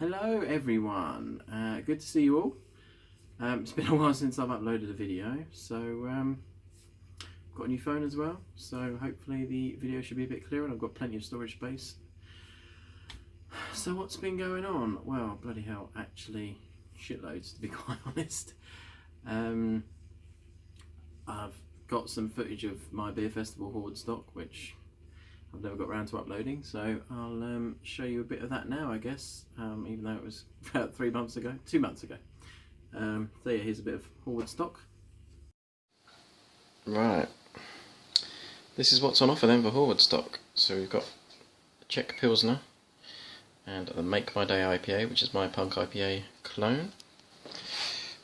Hello everyone, good to see you all. It's been a while since I've uploaded a video, so got a new phone as well, so hopefully the video should be a bit clearer and I've got plenty of storage space. So what's been going on? Well, bloody hell, actually shitloads to be quite honest. I've got some footage of my beer festival hoard stock which I've never got around to uploading, so I'll show you a bit of that now, I guess, even though it was about 2 months ago. So yeah, here's a bit of hoard stock. Right, this is what's on offer then for hoard stock. So we've got a Czech Pilsner and the Make My Day IPA, which is my Punk IPA clone.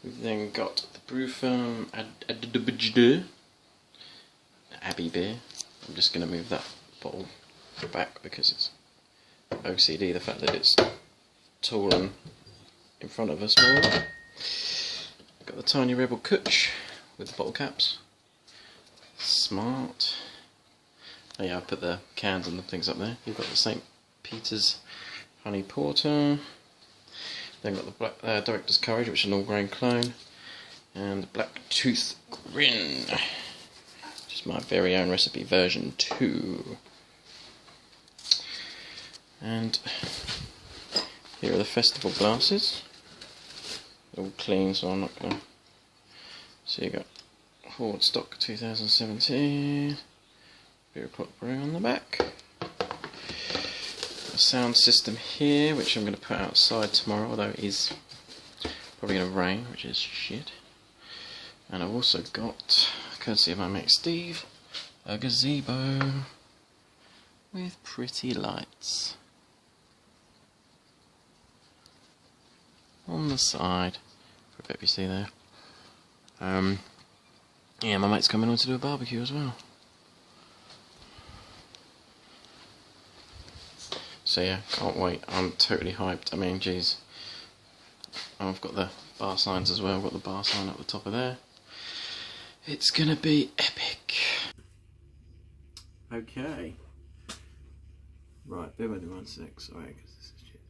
We've then got the Brew Firm Abbey beer. I'm just going to move that bottle back because it's OCD, the fact that it's tall and in front of us more. Got the Tiny Rebel Kutch with the bottle caps. Smart. Oh yeah, I put the cans and the things up there. You've got the St. Peter's Honey Porter. Then got the Black Director's Courage, which is an all-grain clone, and the Black Tooth Grin, which is my very own recipe version 2. And here are the festival glasses. They're all clean, so I'm not going to. So you got Hoard Stock 2017, Beer O'Clock Brewing on the back. A sound system here, which I'm going to put outside tomorrow, although it is probably going to rain, which is shit. And I've also got, courtesy of my mate Steve, a gazebo with pretty lights on the side. I bet you see there. Yeah, my mate's coming on to do a barbecue as well. So yeah, can't wait. I'm totally hyped. I mean, geez. I've got the bar signs as well. I've got the bar sign up the top of there. It's gonna be epic. Okay. Right, bear with me 1 sec. Sorry, because this is shit.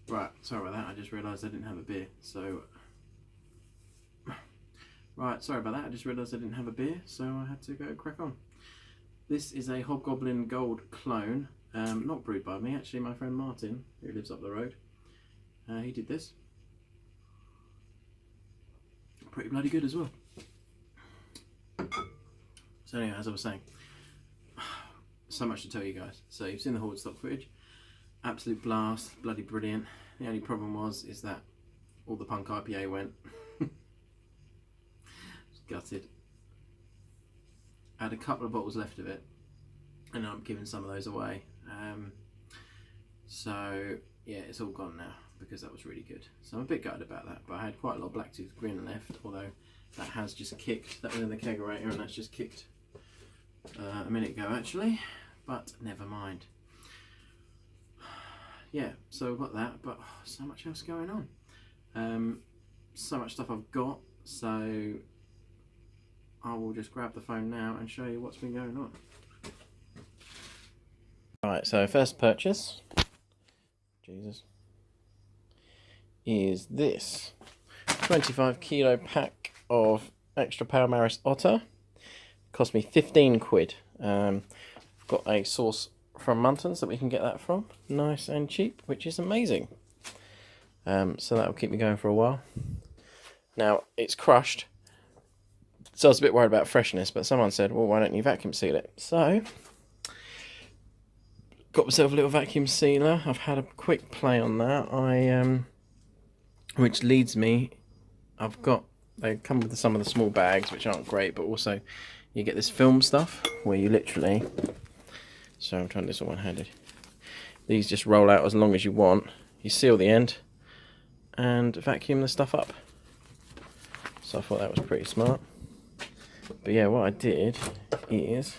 Right, sorry about that. I just realised I didn't have a beer. So. Right, sorry about that. I just realised I didn't have a beer, so I had to go crack on. This is a Hobgoblin Gold clone, not brewed by me, actually my friend Martin, who lives up the road, he did this. Pretty bloody good as well. So anyway, as I was saying, so much to tell you guys. So you've seen the hoard stock footage, absolute blast, bloody brilliant. The only problem is that all the Punk IPA went. Gutted. I had a couple of bottles left of it and I'm giving some of those away, so yeah, it's all gone now because that was really good, so I'm a bit gutted about that. But I had quite a lot of Black Tooth Grin left, although that has just kicked. That was in the kegerator and that's just kicked a minute ago actually, but never mind. Yeah, so I've got that, but so much else going on, so much stuff I've got, so I will just grab the phone now and show you what's been going on. Right, so first purchase, Jesus, is this 25 kilo pack of extra Pale Maris Otter. Cost me 15 quid. I've got a source from Muntons that we can get that from, nice and cheap, which is amazing. So that will keep me going for a while. Now it's crushed, so I was a bit worried about freshness, but someone said, well, why don't you vacuum seal it? So, got myself a little vacuum sealer. I've had a quick play on that. Which leads me, they come with some of the small bags, which aren't great, but also you get this film stuff, where you literally, so I'm trying to do this all one-handed. These just roll out as long as you want. You seal the end, and vacuum the stuff up. So I thought that was pretty smart. But yeah, what I did is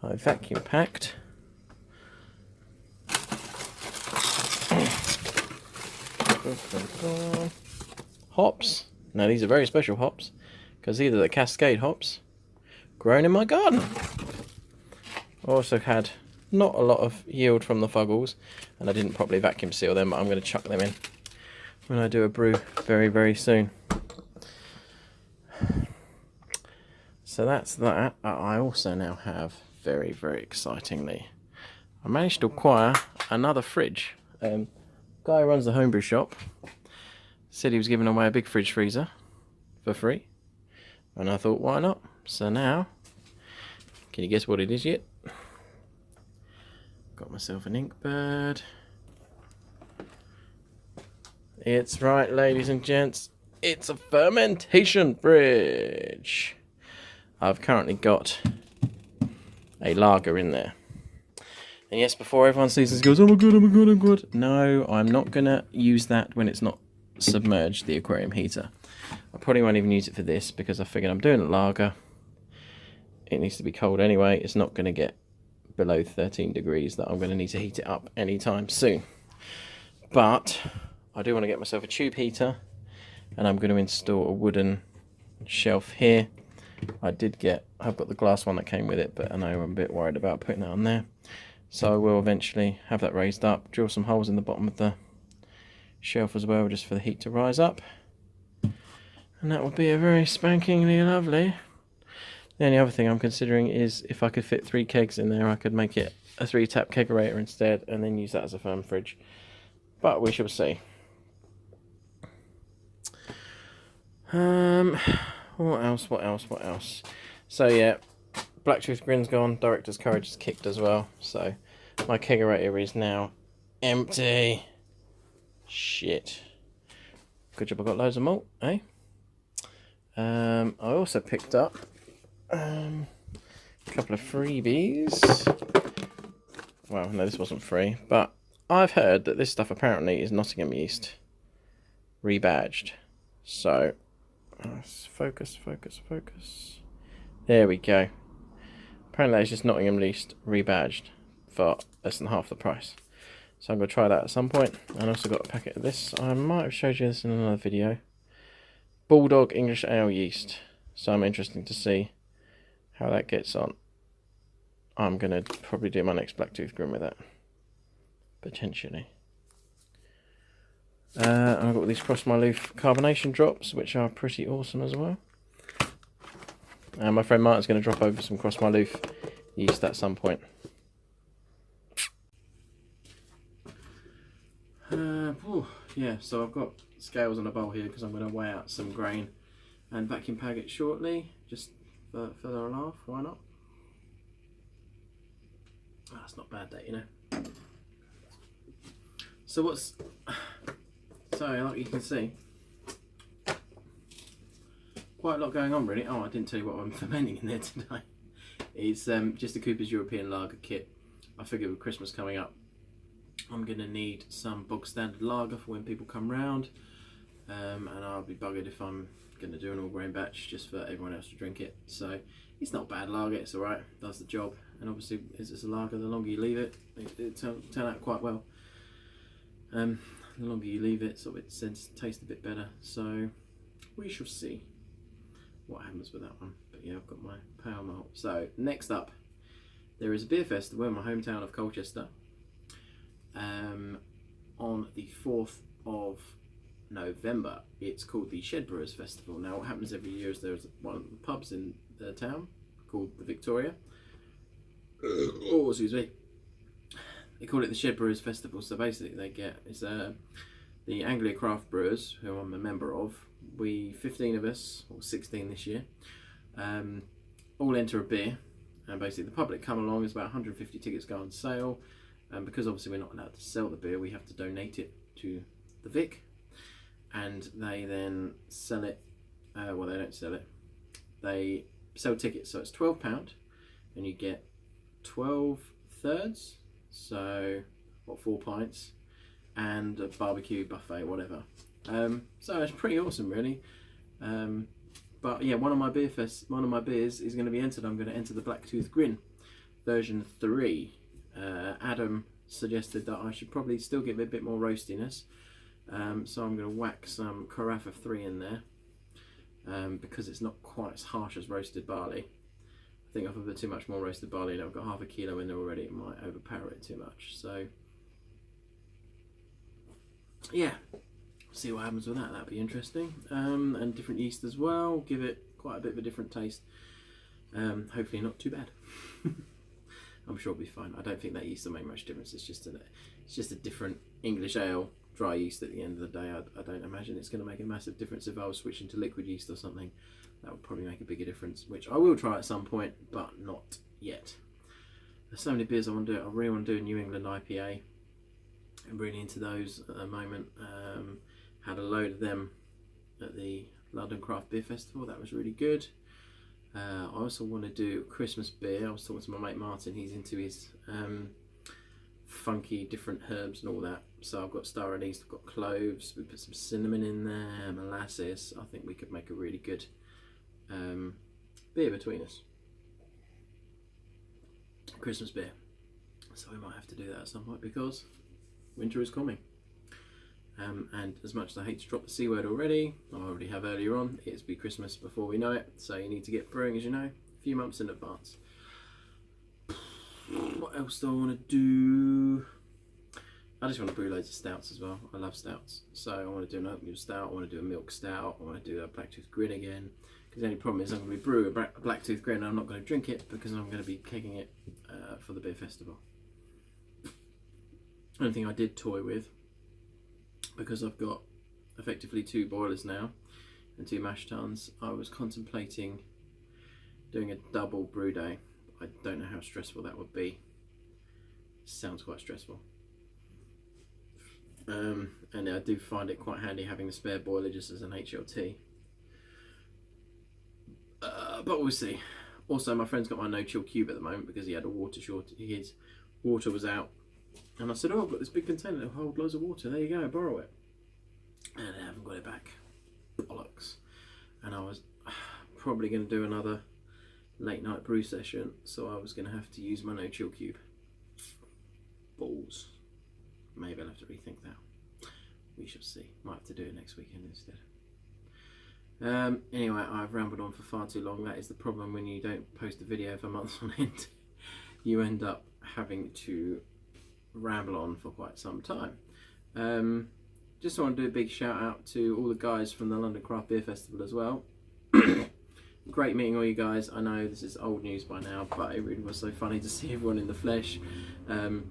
I vacuum packed hops. Now these are very special hops because these are the Cascade hops grown in my garden. I also had not a lot of yield from the Fuggles, and I didn't properly vacuum seal them, but I'm going to chuck them in when I do a brew very, very soon. So that's that. I also now have, very, very excitingly, I managed to acquire another fridge. Guy who runs the Homebrew shop said he was giving away a big fridge freezer for free, and I thought, why not? So now, can you guess what it is yet? Got myself an Inkbird. It's right, ladies and gents, it's a fermentation fridge. I've currently got a lager in there. And yes, before everyone sees this goes, oh my god, oh my god, oh my god. No, I'm not going to use that when it's not submerged, the aquarium heater. I probably won't even use it for this because I figured I'm doing a lager. It needs to be cold anyway. It's not going to get below 13 degrees that I'm going to need to heat it up anytime soon. But I do want to get myself a tube heater, and I'm going to install a wooden shelf here. I've got the glass one that came with it, but I know I'm a bit worried about putting that on there. So I will eventually have that raised up, drill some holes in the bottom of the shelf as well, just for the heat to rise up. And that would be a very spankingly lovely. The only other thing I'm considering is if I could fit 3 kegs in there, I could make it a 3-tap kegerator instead, and then use that as a firm fridge. But we shall see. What else? So yeah, Blacktooth Grin's gone, Director's Courage is kicked as well, so my kegerator is now empty. Shit. Good job I got loads of malt, eh? I also picked up a couple of freebies. Well, no, this wasn't free, but I've heard that this stuff apparently is Nottingham yeast rebadged. So, focus. There we go. Apparently it's just Nottingham yeast rebadged for less than half the price. So I'm going to try that at some point. And I also got a packet of this. I might have showed you this in another video. Bulldog English Ale yeast. So I'm interested to see how that gets on. I'm going to probably do my next Blacktooth Grin with that. Potentially. I've got these Cross My Loof carbonation drops, which are pretty awesome as well. And my friend Martin's going to drop over some Cross My Loof yeast at some point. Yeah, so I've got scales on a bowl here because I'm going to weigh out some grain and vacuum bag it shortly, just for the laugh, why not? Oh, that's not bad, that, you know. So like you can see, quite a lot going on really. Oh, I didn't tell you what I'm fermenting in there today. It's just a Cooper's European Lager kit. I figured with Christmas coming up, I'm going to need some bog standard lager for when people come round, and I'll be buggered if I'm going to do an all grain batch just for everyone else to drink it. So it's not bad lager, it's alright, does the job, and obviously as it's a lager, the longer you leave it, it turn out quite well. The longer you leave it, sort of it tastes a bit better, so we shall see what happens with that one. But yeah, I've got my pale malt. So next up, there is a beer festival in my hometown of Colchester on the 4th of November. It's called the Shed Brewers Festival. Now what happens every year is there's one of the pubs in the town called the Victoria. Oh, excuse me. They call it the Shed Brewers Festival. So basically it's the Anglia Craft Brewers, who I'm a member of. We 15 of us, or 16 this year, all enter a beer, and basically the public come along. There's about 150 tickets go on sale, and because obviously we're not allowed to sell the beer, we have to donate it to the Vic, and they then sell it. Well, they don't sell it. They sell tickets, so it's £12, and you get 12 thirds, so what, 4 pints, and a barbecue buffet, whatever. So it's pretty awesome, really. But yeah, one of my beers is going to be entered. I'm going to enter the Blacktooth Grin version 3. Adam suggested that I should probably still give it a bit more roastiness, so I'm going to whack some Carafa 3 in there, because it's not quite as harsh as roasted barley. I think if I put too much more roasted barley, and I've got half a kilo in there already, it might overpower it too much. So yeah, see what happens with that. That'd be interesting. And different yeast as well, give it quite a bit of a different taste. Hopefully not too bad. I'm sure it'll be fine. I don't think that yeast will make much difference. It's just a different English ale, dry yeast at the end of the day. I don't imagine it's going to make a massive difference if I was switching to liquid yeast or something. That would probably make a bigger difference, which I will try at some point, but not yet. There's so many beers I want to do. I really want to do a New England IPA. I'm really into those at the moment. Had a load of them at the London Craft Beer Festival. That was really good. I also want to do Christmas beer. I was talking to my mate Martin. He's into his funky different herbs and all that. So I've got star anise, I've got cloves. We put some cinnamon in there, molasses. I think we could make a really good beer between us. Christmas beer. So we might have to do that at some point because winter is coming. And as much as I hate to drop the C word already, I already have earlier on, it's be Christmas before we know it, so you need to get brewing, as you know, a few months in advance. What else do I want to do? I just want to brew loads of stouts as well. I love stouts. So I want to do an oatmeal stout, I want to do a milk stout, I want to do a blacktooth grin again. Because the only problem is I'm going to be brewing a blacktooth grin and I'm not going to drink it because I'm going to be kegging it for the beer festival. Only thing I did toy with, because I've got effectively 2 boilers now and 2 mash tuns, I was contemplating doing a double brew day. I don't know how stressful that would be. Sounds quite stressful. And I do find it quite handy having a spare boiler just as an HLT. But we'll see. Also, my friend's got my no-chill cube at the moment because he had a water shortage. His water was out. And I said, oh, I've got this big container that'll hold loads of water. There you go, borrow it. And I haven't got it back. Bollocks. And I was probably going to do another late night brew session, so I was going to have to use my no-chill cube. Balls. Maybe I'll have to rethink that. We shall see. Might have to do it next weekend instead. Anyway, I've rambled on for far too long. That is the problem when you don't post a video for months on end. You end up having to ramble on for quite some time. Just want to do a big shout out to all the guys from the London Craft Beer Festival as well. Great meeting all you guys. I know this is old news by now, but it really was so funny to see everyone in the flesh. And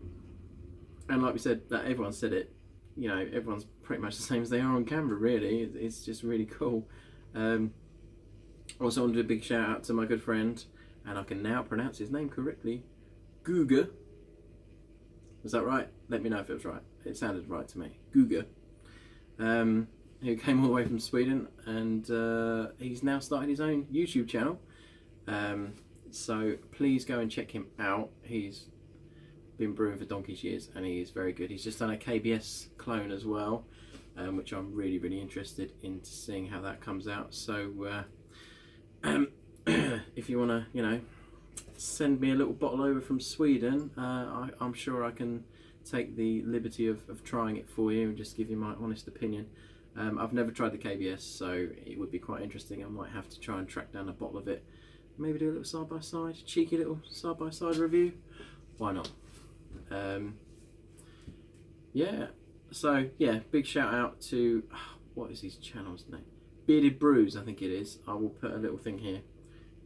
like we said, that everyone said it, you know, everyone's pretty much the same as they are on camera, really. It's just really cool. Also want to do a big shout out to my good friend, and I can now pronounce his name correctly, Guga. Was that right? Let me know if it was right. It sounded right to me. Guga. Who came all the way from Sweden, and he's now started his own YouTube channel. So please go and check him out. He's been brewing for donkey's years and he is very good. He's just done a KBS clone as well, which I'm really interested in seeing how that comes out. So if you want to, you know, send me a little bottle over from Sweden, I'm sure I can take the liberty of trying it for you and just give you my honest opinion. I've never tried the KBS, so it would be quite interesting. I might have to try and track down a bottle of it, maybe do a little side-by-side, cheeky little side-by-side review. Why not? Yeah, so yeah, big shout out to, what is his channel's name? Bearded Brews, I think it is. I will put a little thing here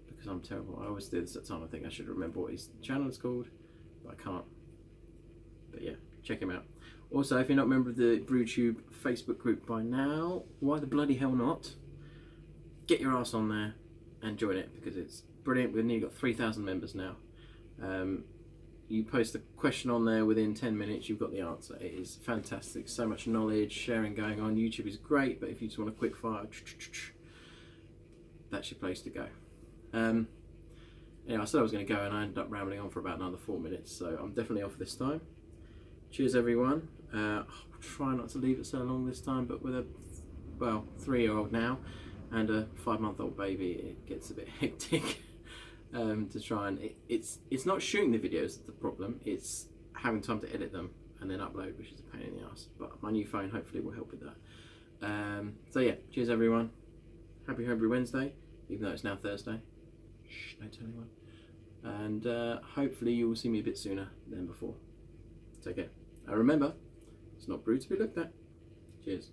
because I'm terrible. I always do this at the time. I think I should remember what his channel is called, but I can't. But yeah, check him out. Also, if you're not a member of the BrewTube Facebook group by now, why the bloody hell not? Get your ass on there and join it because it's brilliant. We've nearly got 3,000 members now. You post a question on there within 10 minutes, you've got the answer. It is fantastic. So much knowledge, sharing going on. YouTube is great, but if you just want a quick fire, that's your place to go. Anyway, I said I was going to go and I ended up rambling on for about another 4 minutes, so I'm definitely off this time. Cheers everyone. I'll try not to leave it so long this time, but with a, well, 3-year-old now and a 5-month-old baby, it gets a bit hectic. To try and it's not shooting the videos that's the problem, it's having time to edit them and then upload, which is a pain in the ass, but my new phone hopefully will help with that. So yeah, cheers everyone, happy Homebrew Wednesday, even though it's now Thursday. Shh, don't tell anyone. and hopefully you will see me a bit sooner than before. Take care. And remember, it's not brewed to be looked at. Cheers.